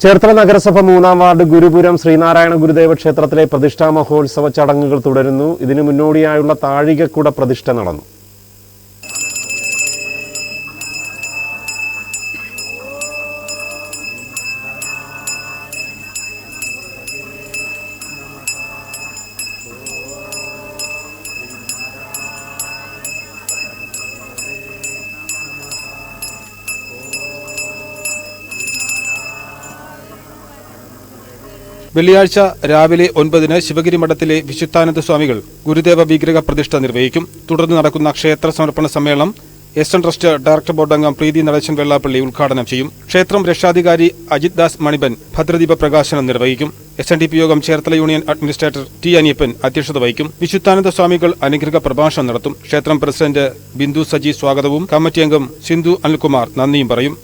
ചേർത്തല നഗരസഭ 3-ാം വാർഡ് ഗുരുപുരം ശ്രീനാരായണ ഗുരുദേവ ക്ഷേത്രത്തിലെ പ്രതിഷ്ഠാ മഹോത്സവ ചടങ്ങുകൾ തുടരുന്നു. ഇതിനു മുന്നോടിയായുള്ള താഴികക്കുട പ്രതിഷ്ഠ നടന്നു. വെള്ളിയാഴ്ച രാവിലെ 9-ന് ശിവഗിരി മഠത്തിലെ വിശുദ്ധാനന്ദ സ്വാമികൾ ഗുരുദേവ വിഗ്രഹ പ്രതിഷ്ഠ നിർവഹിക്കും. തുടർന്ന് നടക്കുന്ന ക്ഷേത്ര സമർപ്പണ സമ്മേളനം എസ്.എൻ. ട്രസ്റ്റ് ഡയറക്ടർ ബോർഡ് അംഗം പ്രീതി നടേശൻ വെള്ളാപ്പള്ളി ഉദ്ഘാടനം ചെയ്യും. ക്ഷേത്രം രക്ഷാധികാരി അജിത് ദാസ് മണിബൻ ഭദ്രദീപ പ്രകാശനം നിർവഹിക്കും. SNDP യോഗം Cherthala union administrator T Aniyappan അധ്യക്ഷത വഹിക്കും. വിശുദ്ധാനന്ദ സ്വാമികൾ അനുഗ്രഹ പ്രഭാഷണം നടത്തും. ക്ഷേത്രം പ്രസിഡന്റ് ബിന്ദു സജി സ്വാഗതവും കമ്മിറ്റി അംഗം സിന്ധു അനിൽകുമാർ നന്ദിയും പറയും.